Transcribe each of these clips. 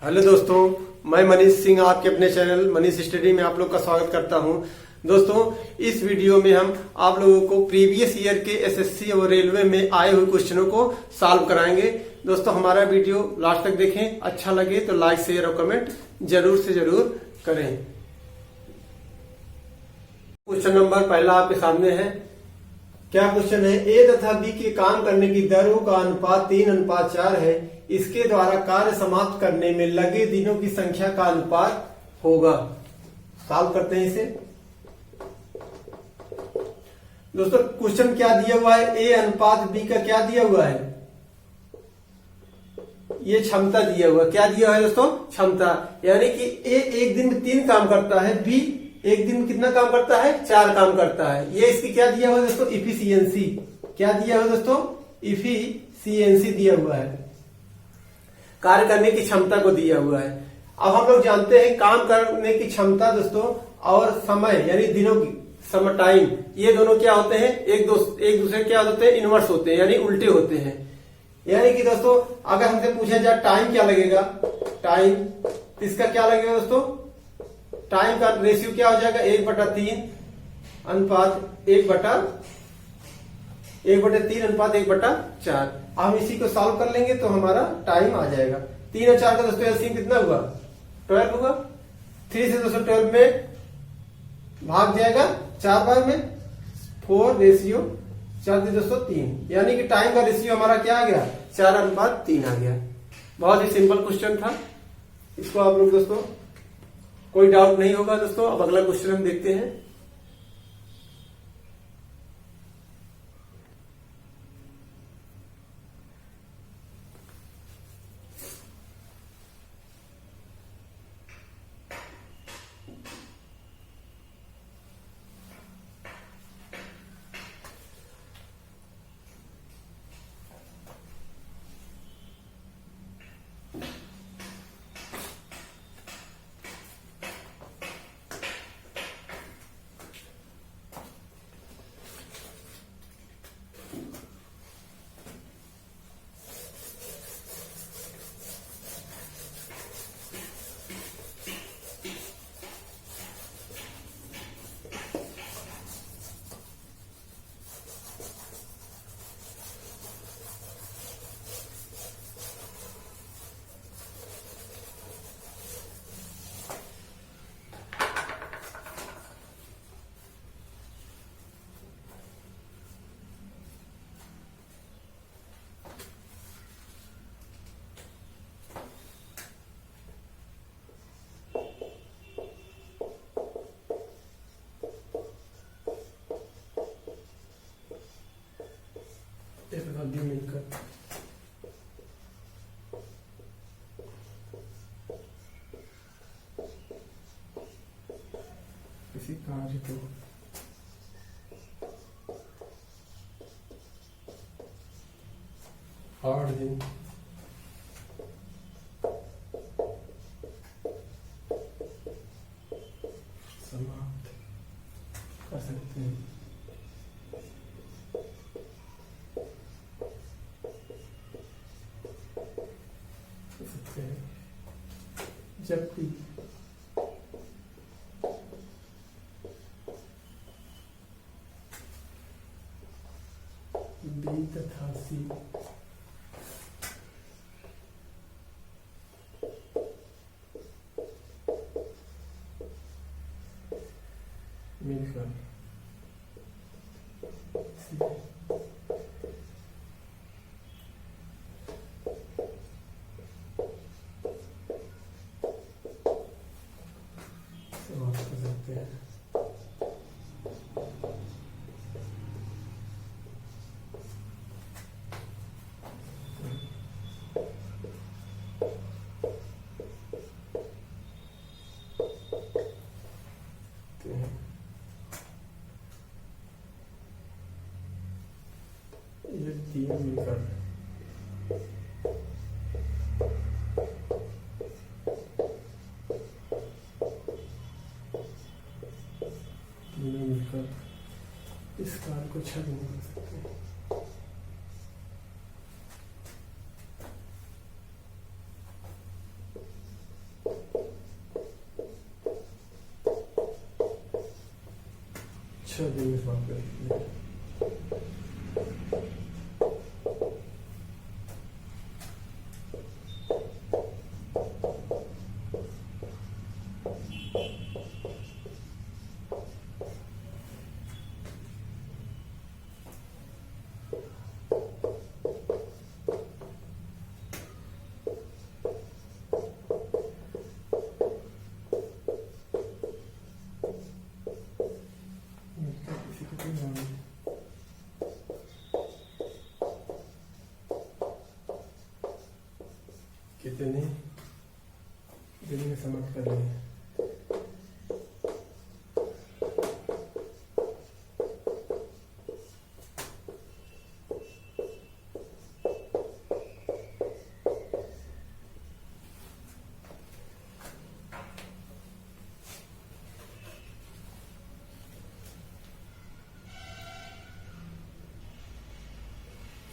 Hello दोस्तों, मैं मनीष सिंह आपके अपने चैनल मनीष स्टडी में आप लोग का स्वागत करता हूं। दोस्तों, इस वीडियो में हम आप लोगों को प्रीवियस ईयर के एसएससी और रेलवे में आए हुए क्वेश्चनों को सॉल्व कराएंगे। दोस्तों, हमारा वीडियो लास्ट तक देखें, अच्छा लगे तो लाइक शेयर और कमेंट जरूर से जरूर करें। क्वेश्चन नंबर पहला आपके सामने है। क्या क्वेश्चन है? ए तथा बी के काम करने की दरों का अनुपात 3:4 है। इसके द्वारा कार्य समाप्त करने में लगे दिनों की संख्या का अनुपात होगा। सॉल्व करते हैं इसे। दोस्तों, क्वेश्चन क्या दिया हुआ है? ए अनुपात बी का क्या दिया हुआ है? ये क्षमता दिया हुआ। क्या दिया हुआ है दोस्तों? क्षमता। यानी कि ए एक दिन में 3 काम करता है, बी एक दिन में कितना काम करता है? 4 काम करता है। ये इसकी क्या दिया हुआ है दोस्तों? इफिशियंसी। क्या दिया हुआ दोस्तों? इफिशियंसी दिया हुआ है, कार्य करने की क्षमता को दिया हुआ है। अब हम लोग जानते हैं काम करने की क्षमता दोस्तों और समय यानी दिनों की समय, टाइम, ये दोनों क्या होते हैं? एक दूसरे क्या होते हैं? इनवर्स होते हैं, यानी उल्टे होते हैं। यानी कि दोस्तों, अगर हमसे पूछा जाए टाइम क्या लगेगा, टाइम, इसका क्या लगेगा दोस्तों? टाइम का रेशियो क्या हो जाएगा? 1/3 अनुपात 1/3 अनुपात 1/4। हम इसी को सॉल्व कर लेंगे तो हमारा टाइम आ जाएगा। 3 और 4 का दोस्तों एलसीएम कितना हुआ? 12 हुआ। 3 से दोस्तों 12 में भाग जाएगा 4 बार में, 4 रेशियो 4 दोस्तों 3, यानी कि टाइम का रेशियो हमारा क्या आ गया? 4:3 आ गया। बहुत ही सिंपल क्वेश्चन था। इसको आप लोग दोस्तों कोई डाउट नहीं होगा। दोस्तों, अब अगला क्वेश्चन हम देखते हैं। मिलकर किसी कार्य को 8 दिन समाप्त कर सकते हैं। जबकि बी तथा सी मिलकर समाप्त कर सकते हैं। ये 3 मिलकर इस कार्य को छद नहीं कर सकते। 6 दिन में समाप्त कर देते हैं। कितने दिन में समाप्त कर लें?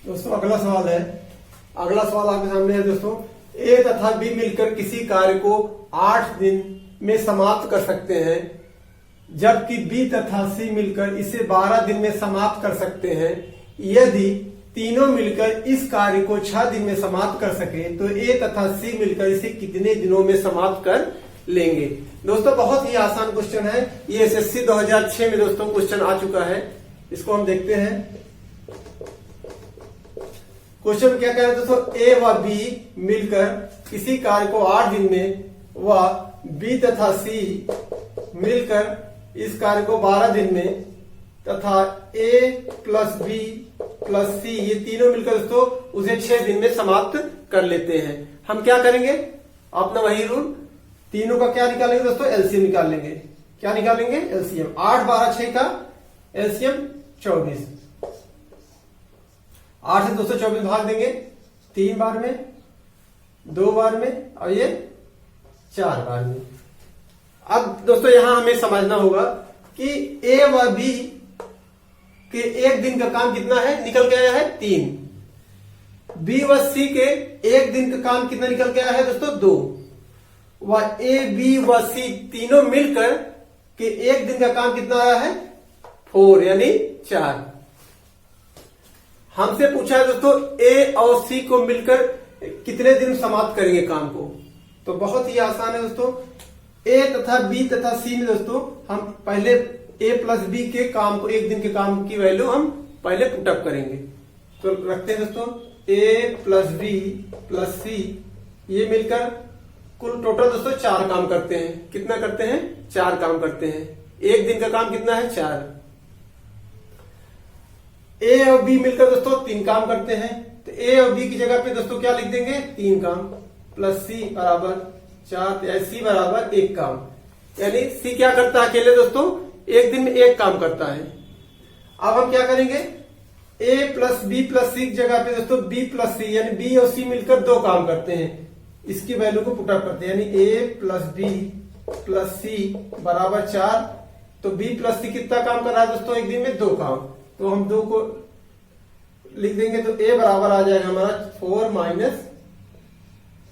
दोस्तों अगला सवाल है, अगला सवाल आपके सामने है दोस्तों। ए तथा बी मिलकर किसी कार्य को 8 दिन में समाप्त कर सकते हैं, जबकि बी तथा सी मिलकर इसे 12 दिन में समाप्त कर सकते हैं। यदि तीनों मिलकर इस कार्य को 6 दिन में समाप्त कर सके तो ए तथा सी मिलकर इसे कितने दिनों में समाप्त कर लेंगे? दोस्तों बहुत ही आसान क्वेश्चन है, ये एसएससी 2006 में दोस्तों क्वेश्चन आ चुका है। इसको हम देखते हैं। क्वेश्चन क्या कह रहे हैं दोस्तों, ए व बी मिलकर किसी कार्य को 8 दिन में व बी तथा सी मिलकर इस कार्य को 12 दिन में तथा ए प्लस बी प्लस सी ये तीनों मिलकर दोस्तों उसे 6 दिन में समाप्त कर लेते हैं। हम क्या करेंगे, अपना वही रूल, तीनों का क्या निकालेंगे दोस्तों, एलसीएम निकाल लेंगे। क्या निकालेंगे, एलसीएम। 8 12 6 का एलसीएम 24। 8 से 224 भाग देंगे 3 बार में, 2 बार में और ये 4 बार में। अब दोस्तों यहां हमें समझना होगा कि ए व बी के एक दिन का काम कितना है, निकल के आया है 3। बी व सी के एक दिन का काम कितना निकल के आया है दोस्तों, 2। व ए बी व सी तीनों मिलकर के एक दिन का काम कितना आया है, 4 यानी 4। हमसे पूछा है दोस्तों ए और सी को मिलकर कितने दिन समाप्त करेंगे काम को, तो बहुत ही आसान है दोस्तों। ए तथा बी तथा सी में दोस्तों हम पहले ए प्लस बी के काम को, एक दिन के काम की वैल्यू हम पहले पुटअप करेंगे। तो रखते हैं दोस्तों ए प्लस बी प्लस सी, ये मिलकर कुल टोटल दोस्तों 4 काम करते हैं। कितना करते हैं, 4 काम करते हैं। एक दिन का काम कितना है, 4। ए और बी मिलकर दोस्तों 3 काम करते हैं, तो ए और बी की जगह पे दोस्तों क्या लिख देंगे, 3 काम प्लस सी बराबर 4, या सी बराबर 1 काम। यानी सी क्या करता है अकेले दोस्तों, एक दिन में 1 काम करता है। अब हम क्या करेंगे, ए प्लस बी प्लस सी की जगह पे दोस्तों बी प्लस सी, यानी बी और सी मिलकर 2 काम करते हैं। इसकी वैल्यू को पुटअप करते हैं, यानी ए प्लस बी प्लस सी बराबर 4। तो बी प्लस सी कितना काम कर रहा है दोस्तों, एक दिन में 2 काम, तो हम 2 को लिख देंगे। तो ए बराबर आ जाएगा हमारा 4 माइनस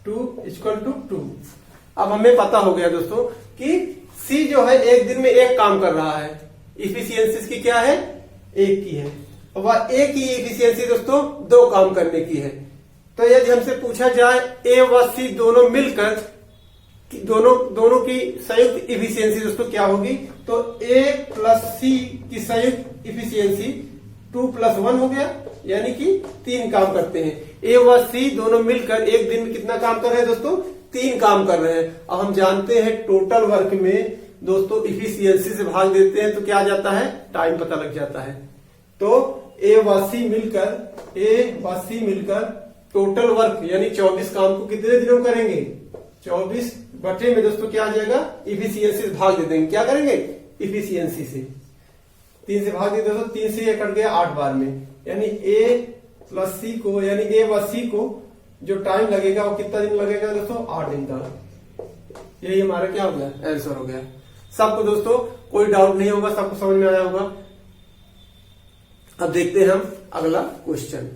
2 इक्वल टू 2। अब हमें पता हो गया दोस्तों कि सी जो है एक दिन में 1 काम कर रहा है। इफिशियंसी इसकी क्या है, 1 की है। वह एक ही इफिशियंसी दोस्तों 2 काम करने की है। तो यदि हमसे पूछा जाए ए व सी दोनों मिलकर दोनों की संयुक्त इफिशियंसी दोस्तों क्या होगी, तो ए प्लस सी की संयुक्त इफिशियंसी 2 + 1 हो गया, यानी कि 3 काम करते हैं। ए व सी दोनों मिलकर एक दिन में कितना काम कर रहे हैं दोस्तों, 3 काम कर रहे हैं। अब हम जानते हैं टोटल वर्क में दोस्तों इफिशियंसी से भाग देते हैं तो क्या आ जाता है, टाइम पता लग जाता है। तो ए व सी मिलकर टोटल वर्क यानी 24 काम को कितने दिनों करेंगे, 24 बटे में दोस्तों क्या आ जाएगा, इफिशियंसी से भाग दे देंगे। क्या करेंगे, इफिशियंसी से 3 से भाग दे दोस्तों, 3 से ये कट गया 8 बार में, यानी ए प्लस सी को, यानी ए व सी को जो टाइम लगेगा वो कितना दिन लगेगा दोस्तों, 8 दिन का। यही हमारा क्या हो गया, आंसर हो गया। सबको दोस्तों कोई डाउट नहीं होगा, सबको समझ में आया होगा। अब देखते हैं हम अगला क्वेश्चन।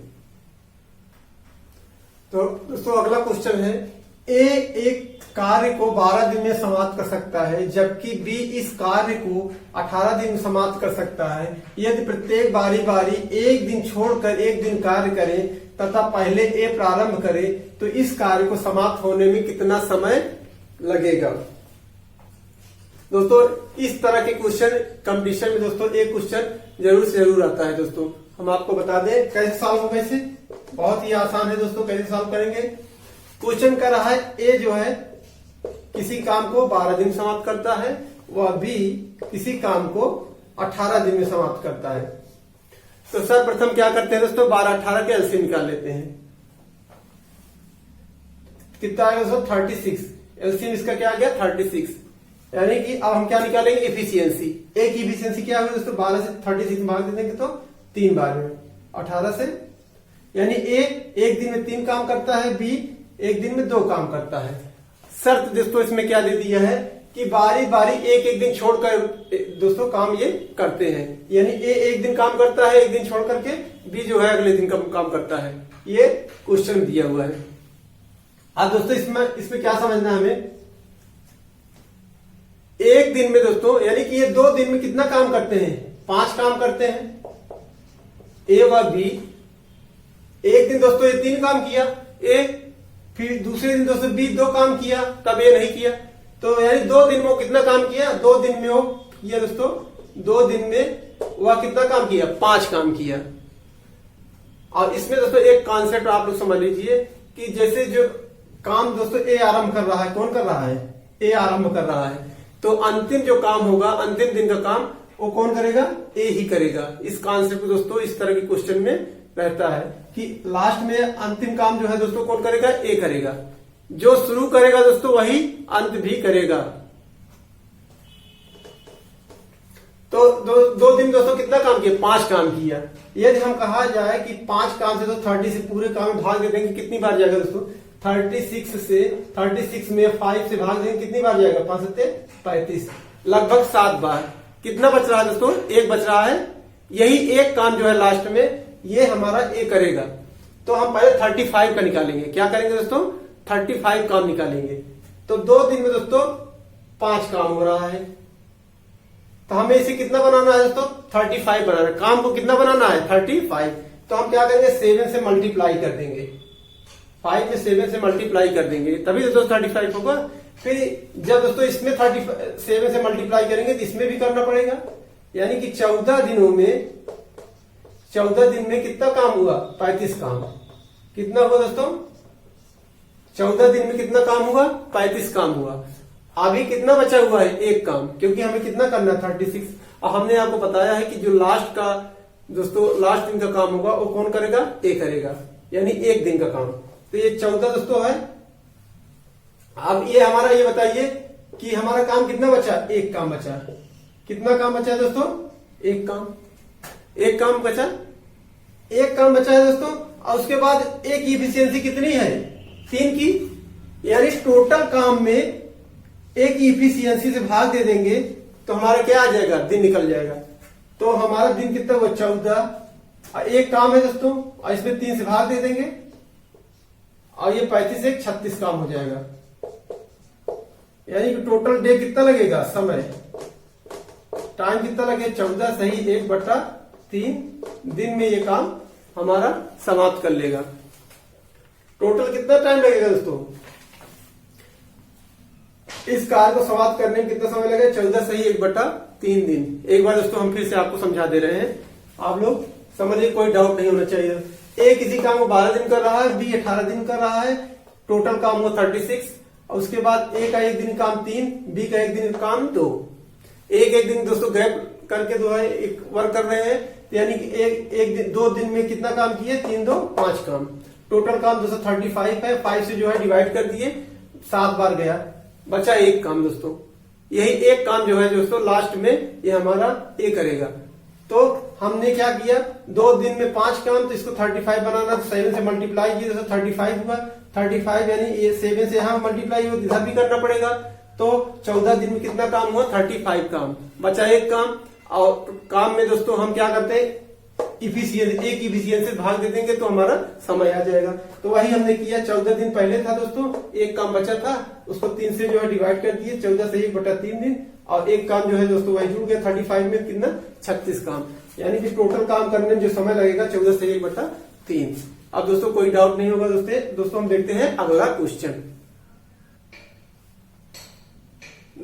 तो दोस्तों अगला क्वेश्चन है ए एक कार्य को 12 दिन में समाप्त कर सकता है, जबकि बी इस कार्य को 18 दिन में समाप्त कर सकता है। यदि प्रत्येक बारी बारी एक दिन छोड़कर एक दिन कार्य करे तथा पहले ए प्रारंभ करे तो इस कार्य को समाप्त होने में कितना समय लगेगा। दोस्तों इस तरह के क्वेश्चन कंपटीशन में दोस्तों एक क्वेश्चन जरूर से जरूर आता है। दोस्तों हम आपको बता दें कैसे सॉल्व होगा इसे, बहुत ही आसान है दोस्तों। कैसे सॉल्व करेंगे, क्वेश्चन कर रहा है ए जो है किसी काम को 12 दिन समाप्त करता है, वह बी किसी काम को 18 दिन में समाप्त करता है। तो सर्वप्रथम क्या करते हैं दोस्तों, 12-18 के एलसीएम निकाल लेते हैं। कितना आएगा दोस्तों, 36। एलसीएम इसका क्या आ गया, 36। यानी कि अब हम क्या निकालेंगे, इफिशियंसी। ए की इफिशियंसी क्या होगी दोस्तों, 12 से 36 में भाग दे देंगे तो 3 बार में 18 से, यानी ए एक दिन में 3 काम करता है, बी एक दिन में 2 काम करता है। शर्त दोस्तों इसमें क्या दे दिया है कि बारी बारी एक एक दिन छोड़कर दोस्तों काम ये करते हैं, यानी ए एक दिन काम करता है एक दिन छोड़ करके, बी जो है अगले दिन काम करता है। ये क्वेश्चन दिया हुआ है। अब दोस्तों इसमें क्या समझना है हमें, एक दिन में दोस्तों यानी कि ये 2 दिन में कितना काम करते हैं, 5 काम करते हैं ए व बी। एक दिन दोस्तों ये 3 काम किया ए, फिर दूसरे दिन दोस्तों बी 2 काम किया, तब ये नहीं किया। तो यानी 2 दिन में वो कितना काम किया, 2 दिन में वो किया दोस्तों, 2 दिन में वह कितना काम किया, 5 काम किया। और इसमें दोस्तों एक कॉन्सेप्ट आप लोग समझ लीजिए कि जैसे जो काम दोस्तों ए आरंभ कर रहा है, कौन कर रहा है, ए आरंभ कर रहा है, तो अंतिम जो काम होगा, अंतिम दिन का काम वो कौन करेगा, ए ही करेगा। इस कॉन्सेप्ट दोस्तों इस तरह के क्वेश्चन में रहता है कि लास्ट में अंतिम काम जो है दोस्तों कौन करेगा, ए करेगा। जो शुरू करेगा दोस्तों वही अंत भी करेगा। तो 2 दिन दोस्तों कितना काम किया, 5 काम किया। यदि हम कहा जाए कि 5 काम से तो 30 से पूरे काम में भाग दे देंगे, कितनी बार जाएगा दोस्तों, 36 में 5 से भाग देंगे, कितनी बार जाएगा, 5 से 35, लगभग 7 बार। कितना बच रहा है दोस्तों, 1 बच रहा है। यही एक काम जो है लास्ट में ये हमारा ए करेगा। तो हम पहले 35 का निकालेंगे। क्या करेंगे दोस्तों, 35 काम निकालेंगे। तो 2 दिन में दोस्तों 5 काम हो रहा है, तो हमें इसे कितना बनाना है दोस्तों, 35 बनाना है। काम को कितना बनाना है, 35। तो हम क्या करेंगे, 7 से मल्टीप्लाई कर देंगे, 5 में 7 से मल्टीप्लाई कर देंगे, तभी दोस्तों 35 होगा। फिर जब दोस्तों इसमें 7 से मल्टीप्लाई करेंगे तो इसमें भी करना पड़ेगा, यानी कि 14 दिन में कितना काम हुआ, 35 काम। कितना हुआ दोस्तों, 14 दिन में कितना काम हुआ, 35 काम हुआ। अभी कितना बचा हुआ है, 1 काम, क्योंकि हमें कितना करना है, 36। और हमने आपको बताया है कि जो लास्ट का दोस्तों लास्ट दिन का काम होगा वो कौन करेगा, ए करेगा, यानी 1 दिन का काम। तो ये 14 दोस्तों है। अब ये हमारा ये बताइए कि हमारा काम कितना बचा, 1 काम बचा। कितना काम बचा है दोस्तों, 1 काम। 1 काम बचा, 1 काम बचा है दोस्तों। और उसके बाद ए की इफिशियंसी कितनी है, 3 की, यानी टोटल काम में ए की इफिशियंसी से भाग दे देंगे तो हमारा क्या आ जाएगा, दिन निकल जाएगा। तो हमारा दिन कितना हुआ, 14। 1 काम है दोस्तों, और इसमें 3 से भाग दे देंगे, और ये 35 से 36 काम हो जाएगा। यानी कि टोटल डे कितना लगेगा, समय टाइम कितना लगेगा, 14 सही 1/3 दिन में ये काम हमारा समाप्त कर लेगा। टोटल कितना टाइम लगेगा दोस्तों, इस कार्य को समाप्त करने में कितना समय लगेगा, 14 सही 1/3 दिन। एक बार दोस्तों हम फिर से आपको समझा दे रहे हैं, आप लोग समझिए, कोई डाउट नहीं होना चाहिए। ए किसी काम को 12 दिन कर रहा है, बी 18 दिन कर रहा है, टोटल काम हुआ 36। और उसके बाद ए का 1 दिन काम 3, बी का 1 दिन काम 2। एक दिन दोस्तों गैप करके जो है एक वर्क कर रहे हैं, यानी कि एक दिन 2 दिन में कितना काम किए, 3 2 5 काम। टोटल काम दोस्तों 35 है, 5 से जो है डिवाइड कर दिए, 7 बार गया, बचा 1 काम दोस्तों। यही 1 काम जो है दोस्तों लास्ट में ये हमारा ए करेगा। तो हमने क्या किया, 2 दिन में 5 काम, तो इसको 35 बनाना, तो 7 से मल्टीप्लाई किया तो 35 हुआ। 35 यानी ये 7 से यहां मल्टीप्लाई हुआ, इधर भी करना पड़ेगा। तो 14 दिन में कितना काम हुआ, 35 काम, बचा 1 काम। और काम में दोस्तों हम क्या करते हैं, इफिशियंसी, एक इफिशियंसी भाग दे देंगे तो हमारा समय आ जाएगा। तो वही हमने किया, 14 दिन पहले था दोस्तों, एक काम बचा था उसको 3 से जो है डिवाइड कर दिए, 14 से 1/3 दिन, और एक काम जो है दोस्तों वही जुड़ गया 35 में, कितना 36 काम, यानी कि टोटल काम करने में जो समय लगेगा 14 से 1/3। अब दोस्तों कोई डाउट नहीं होगा दोस्तों हम देखते हैं अगला क्वेश्चन।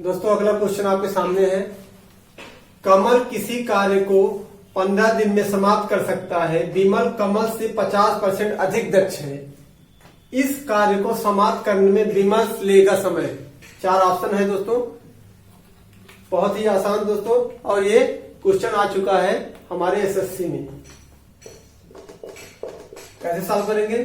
दोस्तों अगला क्वेश्चन आपके सामने है, कमल किसी कार्य को 15 दिन में समाप्त कर सकता है, विमल कमल से 50% अधिक दक्ष है, इस कार्य को समाप्त करने में विमल लेगा समय। 4 ऑप्शन है दोस्तों, बहुत ही आसान दोस्तों, और ये क्वेश्चन आ चुका है हमारे एसएससी में। कैसे सॉल्व करेंगे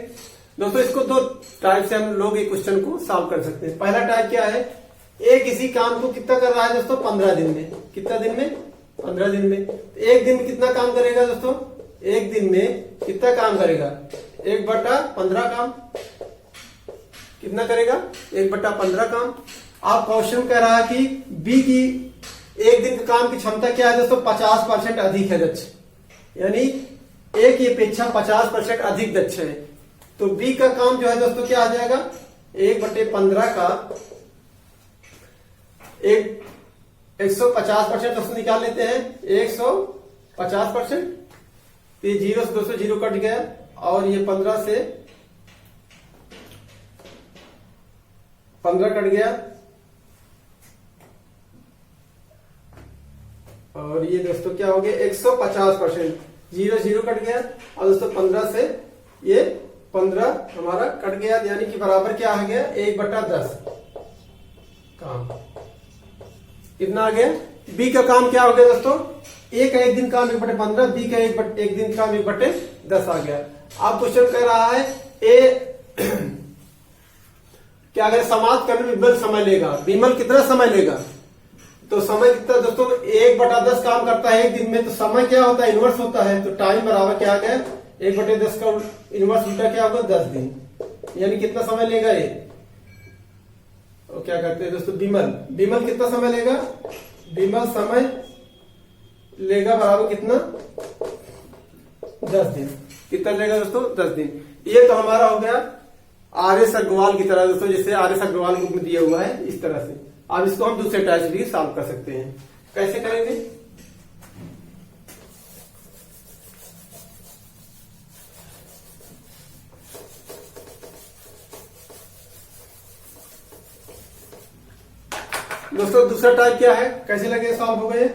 दोस्तों? इसको 2 टाइप से हम लोग ये क्वेश्चन को सॉल्व कर सकते हैं। पहला टाइप क्या है, एक किसी काम को कितना कर रहा है दोस्तों 15 दिन में, कितना दिन में 15 दिन में, एक दिन में कितना काम करेगा दोस्तों, एक दिन में कितना काम करेगा 1/15 काम, कितना करेगा 1/15 काम। आप क्वेश्चन कह रहा है कि बी की एक दिन के काम की क्षमता क्या है दोस्तों 50% अधिक है दक्ष, यानी ए की अपेक्षा 50% अधिक दक्ष है। तो बी का काम जो है दोस्तों क्या आ जाएगा 1/15 का 150% दोस्तों निकाल लेते हैं, 150%, ये 0 से दोस्तों 0 कट गया, और ये 15 से 15 कट गया, और ये दोस्तों क्या हो गया 150%, 0 कट गया, और दोस्तों 15 से ये 15 हमारा कट गया, यानी कि बराबर क्या आ गया 1/10 काम, कितना आ गया। बी का काम क्या हो गया दोस्तों, ए का एक दिन काम 1/15, बी का एक दिन काम 1/10 आ गया। अब क्वेश्चन कह रहा है ए क्या अगर समाप्त करने में विमल समय लेगा, विमल कितना समय लेगा, तो समय कितना दोस्तों 1/10 काम करता है एक दिन में, तो समय क्या होता है इनवर्स होता है, तो टाइम बराबर क्या आ गया 1/10 का इनवर्स उल्टा क्या होगा 10 दिन, यानी कितना समय लेगा ये, तो क्या करते हैं दोस्तों विमल कितना समय लेगा, विमल समय लेगा बराबर कितना 10 दिन, कितना लेगा दोस्तों 10 दिन। ये तो हमारा हो गया आर.एस. अग्रवाल की तरह दोस्तों, जिसे आर.एस. अग्रवाल बुक में दिया हुआ है इस तरह से। अब इसको हम दूसरे टाइप से भी सॉल्व कर सकते हैं। कैसे करेंगे, दोस्तों दूसरा टाइप क्या है, कैसे लगे सॉल्व हो गए।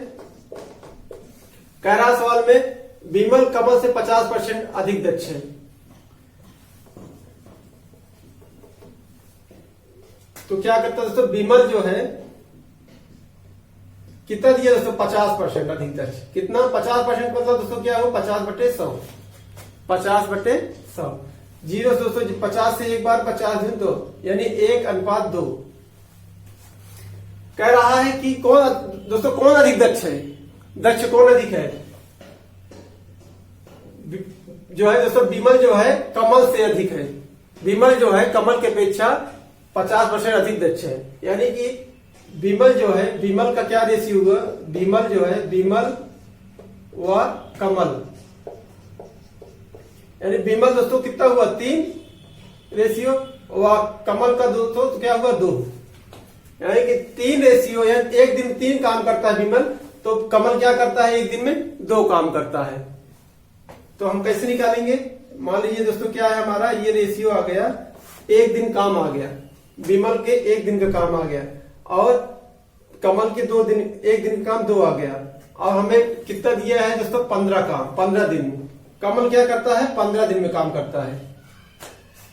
कह रहा सवाल में विमल कमल से 50% अधिक दक्ष है, तो क्या करता है दोस्तों विमल जो है कितना दिया दोस्तों 50% अधिक दक्ष, कितना 50% मतलब दोस्तों क्या हो 50/100, 50/100, 0 दोस्तों 50 से एक बार 50 दिन 2, यानी 1:2। कह रहा है कि कौन दोस्तों कौन अधिक दक्ष है, दक्ष कौन अधिक है, जो है दोस्तों विमल जो है कमल से अधिक है, विमल जो है कमल के अपेक्षा 50% अधिक दक्ष है, यानी कि विमल जो है, विमल का क्या रेशियो होगा, विमल जो है विमल व कमल, यानी विमल दोस्तों कितना हुआ 3 रेशियो, व कमल का दोस्तों तो क्या हुआ 2, यानी कि 3 रेशियो, यानी एक दिन 3 काम करता है विमल, तो कमल क्या करता है एक दिन में 2 काम करता है। तो हम कैसे निकालेंगे, मान लीजिए दोस्तों क्या है हमारा ये रेशियो आ गया, एक दिन काम आ गया, विमल के एक दिन का काम आ गया, और कमल के 2 दिन, एक दिन का काम 2 आ गया, और हमें कितना दिया है दोस्तों 15 काम, 15 दिन। कमल क्या करता है 15 दिन में काम करता है,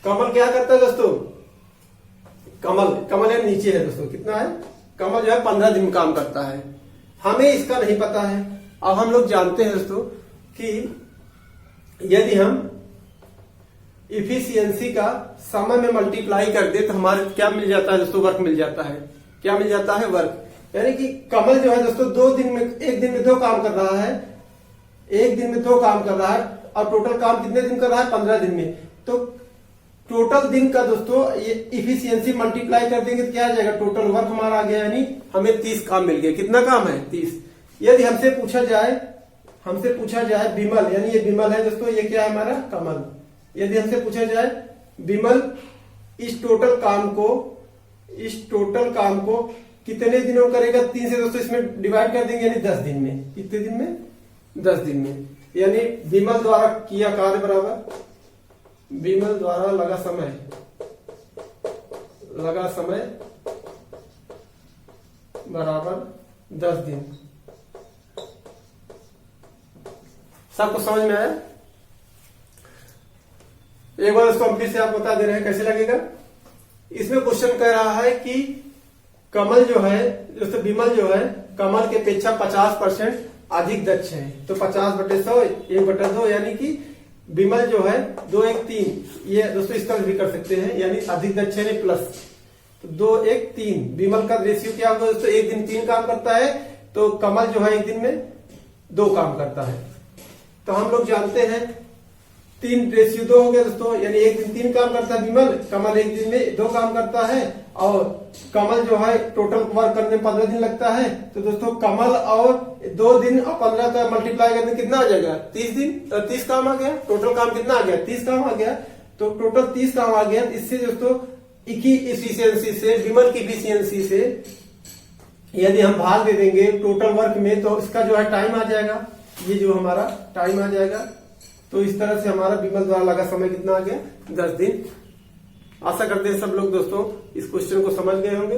कमल क्या करता है दोस्तों, कमल है नीचे है दोस्तों, कितना है कमल जो है 15 दिन में काम करता है। हमें इसका नहीं पता है। अब हम लोग जानते हैं दोस्तों कि यदि हम इफिशियंसी का समय में मल्टीप्लाई कर दे तो हमारे क्या मिल जाता है दोस्तों, वर्क मिल जाता है, क्या मिल जाता है वर्क, यानी कि कमल जो है दोस्तों 2 दिन में, एक दिन में 2 काम कर रहा है, एक दिन में 2 काम कर रहा है, और टोटल काम कितने दिन कर रहा है 15 दिन में, तो टोटल दिन का दोस्तों ये इफिशियंसी मल्टीप्लाई कर देंगे तो क्या आ जाएगा, टोटल वर्क हमारा आ गया, यानी हमें 30 काम मिल गया, कितना काम है 30। यदि हमसे पूछा जाए, हमसे पूछा जाए विमल, यानी ये विमल है दोस्तों, ये क्या है हमारा कमल। यदि हमसे पूछा जाए विमल इस टोटल काम को कितने दिनों में करेगा, 3 से दोस्तों इसमें डिवाइड कर देंगे, यानी 10 दिन में। कितने दिन में? 10 दिन में। यानी विमल द्वारा किया कार्य बराबर विमल द्वारा लगा समय बराबर 10 दिन। सबको समझ में आया? एक बार इसको हम फिर से आप बता दे रहे हैं कैसे लगेगा। इसमें क्वेश्चन कह रहा है कि कमल जो है, जैसे विमल जो है कमल के अपेक्षा 50% अधिक दक्ष है। तो 50/100 1/2, यानी कि विमल जो है 2:1:3, ये दोस्तों इस तरह भी कर सकते हैं, यानी अधिक दक्ष है प्लस, तो 2:1:3 विमल का रेशियो क्या होगा दोस्तों, एक दिन 3 काम करता है, तो कमल जो है एक दिन में 2 काम करता है। तो हम लोग जानते हैं 3:2 हो गया दोस्तों, यानी एक दिन 3 काम करता है विमल, कमल एक दिन में 2 काम करता है, और कमल जो है टोटल वर्क करने में 15 दिन लगता है। तो दोस्तों कमल और 2 दिन और 15 का मल्टीप्लाई करने कितना आ जाएगा, 30 दिन, 30 काम आ गया। टोटल काम कितना आ गया, 30 काम आ गया। तो टोटल 30 काम आ गया। इससे दोस्तों की इफिशियंसी से, विमल की इफिशियंसी से यदि हम भाग दे देंगे टोटल वर्क में, तो इसका जो है टाइम आ जाएगा, ये जो हमारा टाइम आ जाएगा। तो इस तरह से हमारा विमल द्वारा लगा समय कितना आ गया, 10 दिन। आशा करते हैं सब लोग दोस्तों इस क्वेश्चन को समझ गए होंगे।